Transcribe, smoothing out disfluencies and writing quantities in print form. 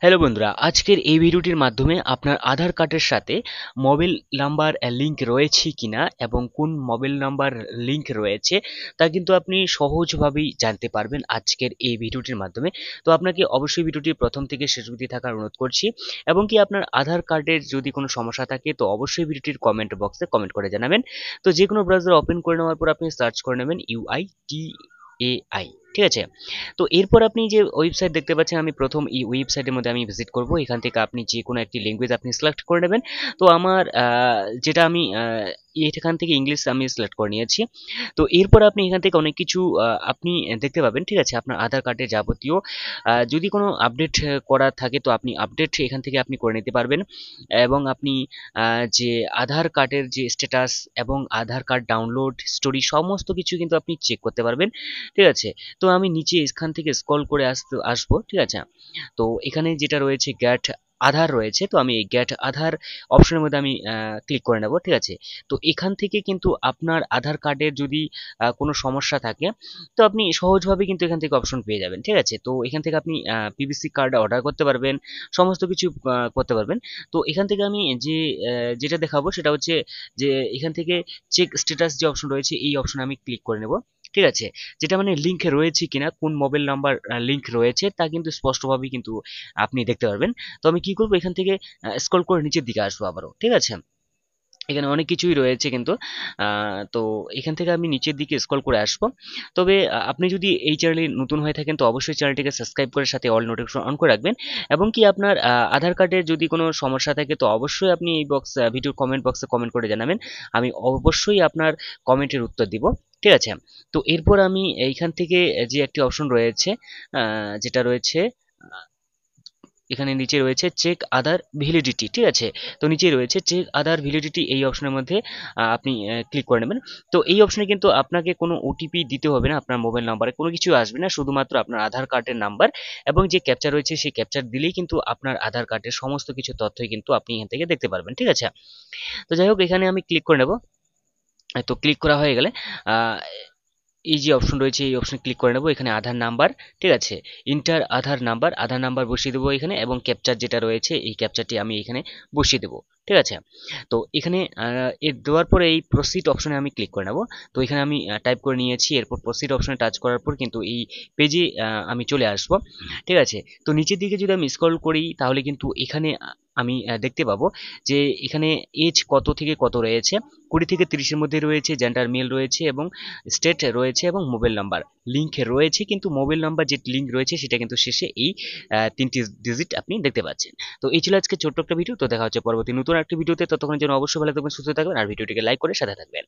Hello বন্ধুরা, আজকের এই ভিডিওটির মাধ্যমে আপনার আধার কার্ডের সাথে মোবাইল নাম্বার লিংক রয়েছে কিনা এবং কোন মোবাইল নাম্বার লিংক রয়েছে তা কিন্তু আপনি সহজভাবেই জানতে পারবেন আজকের এই ভিডিওটির মাধ্যমে। তো আপনাকে অবশ্যই ভিডিওটি প্রথম থেকে শেষ অবধি থাকার অনুরোধ করছি এবং কি আপনার আধার কার্ডের যদি কোনো সমস্যা থাকে তো অবশ্যই ভিডিওটির কমেন্ট বক্সে কমেন্ট করে জানাবেন। তো যে কোনো ব্রাউজার ওপেন করে নেওয়ার পর আপনি সার্চ করে নেবেন UIDAI, ঠিক আছে। তো এরপর আপনি যে ওয়েবসাইট দেখতে পাচ্ছেন, আমি প্রথম এই ওয়েবসাইটের মধ্যে আমি ভিজিট করব। এখান থেকে আপনি যে কোনো একটি ল্যাঙ্গুয়েজ আপনি সিলেক্ট করে নেবেন। তো আমার যেটা আমি এখান থেকে ইংলিশ আমি সিলেক্ট করে নিয়েছি। তো এরপর আপনি এখান থেকে অনেক কিছু আপনি দেখতে পাবেন, ঠিক আছে। আপনার আধার কার্ডের যাবতীয় যদি কোনো আপডেট করা থাকে তো আপনি আপডেট এখান থেকে আপনি করে নিতে পারবেন এবং আপনি যে আধার কার্ডের যে স্ট্যাটাস এবং আধার কার্ড ডাউনলোড স্টোরি সমস্ত কিছু কিন্তু আপনি চেক করতে পারবেন, ঠিক আছে। তো আমি নিচে এখান থেকে স্ক্রল করে আসবো, ঠিক আছে। তো এখানে যেটা রয়েছে গ্যাট আধার রয়েছে, তো আমি এই গ্যাট আধার অপশনের মধ্যে আমি ক্লিক করে নেব, ঠিক আছে। তো এখান থেকে কিন্তু আপনার আধার কার্ডের যদি কোনো সমস্যা থাকে তো আপনি সহজভাবে কিন্তু এখান থেকে অপশন পেয়ে যাবেন, ঠিক আছে। তো এখান থেকে আপনি পিভিসি কার্ড অর্ডার করতে পারবেন, সমস্ত কিছু করতে পারবেন। তো এখান থেকে আমি যেটা দেখাবো সেটা হচ্ছে যে এখান থেকে চেক স্ট্যাটাস যে অপশন রয়েছে এই অপশনে আমি ক্লিক করে নেব, ঠিক আছে। যেটা মানে লিঙ্ক রয়েছে কিনা, কোন মোবাইল নাম্বার লিঙ্ক রয়েছে তা কিন্তু স্পষ্টভাবেই কিন্তু আপনি দেখতে পারবেন। তো আমি কি করব, এখান থেকে স্ক্রল করে নিচের দিকে আসবো আবারও, ঠিক আছে। এখানে অনেক কিছুই রয়েছে কিন্তু তো এখান থেকে আমি নিচের দিকে স্ক্রল করে আসবো। তবে আপনি যদি এই চ্যানেলে নতুন হয়ে থাকেন তো অবশ্যই চ্যানেলটিকে সাবস্ক্রাইব করে সাথে অল নোটিফিকেশন অন করে রাখবেন এবং কি আপনার আধার কার্ডের যদি কোনো সমস্যা থাকে তো অবশ্যই আপনি এই ভিডিওর কমেন্ট বক্সে কমেন্ট করে জানাবেন। আমি অবশ্যই আপনার কমেন্টের উত্তর দিব, ঠিক আছে। তো এরপর আমি এইখান থেকে যে একটি অপশন রয়েছে যেটা রয়েছে এখানে নিচে রয়েছে চেক আধার ভ্যালিডিটি, ঠিক আছে। তো নিচে রয়েছে চেক আধার ভ্যালিডিটি, এই অপশনের মধ্যে আপনি ক্লিক করে নেবেন। তো এই অপশনে কিন্তু আপনাকে কোনো ওটিপি দিতে হবে না, আপনার মোবাইল নাম্বারে কোনো কিছু আসবে না, শুধুমাত্র আপনার আধার কার্ডের নাম্বার এবং যে ক্যাপচা রয়েছে সেই ক্যাপচার দিলেই কিন্তু আপনার আধার কার্ডের সমস্ত কিছু তথ্যই কিন্তু আপনি এখান থেকে দেখতে পারবেন, ঠিক আছে। তো যাই হোক এখানে আমি ক্লিক করে নেব। তো ক্লিক করা হয়ে গেলে আহ, এই যে অপশন রয়েছে এই অপশনে ক্লিক করে নেব। এখানে আধার নাম্বার, ঠিক আছে, ইন্টার আধার নাম্বার বসিয়ে দেবো এখানে এবং ক্যাপচার যেটা রয়েছে এই ক্যাপচারটি আমি এখানে বসিয়ে দেবো, ঠিক আছে। তো এখানে এর দেওয়ার পরে এই প্রসিড অপশনে আমি ক্লিক করে নেব। তো এখানে আমি টাইপ করে নিয়েছি, এরপর প্রসিড অপশনে টাচ করার পর কিন্তু এই পেজে আমি চলে আসব, ঠিক আছে। তো নিচের দিকে যদি আমি স্ক্রল করি তাহলে কিন্তু এখানে আমি দেখতে পাবো যে এখানে এজ কত থেকে কত রয়েছে, 20 থেকে 30-এর মধ্যে রয়েছে, জেন্ডার মেল রয়েছে এবং স্টেট রয়েছে এবং মোবাইল নাম্বার লিঙ্ক রয়েছে, কিন্তু মোবাইল নাম্বার যে লিঙ্ক রয়েছে সেটা কিন্তু শেষে এই 3টি ডিজিট আপনি দেখতে পাচ্ছেন। তো এই ছিল আজকে ছোট্ট একটা ভিডিও। তো দেখা হচ্ছে পরবর্তী নতুন একটা ভিডিওতে, ততক্ষণের জন্য অবশ্যই ভালো থাকবেন, সুস্থ থাকবেন আর ভিডিওটিকে লাইক করে সাথে থাকবেন।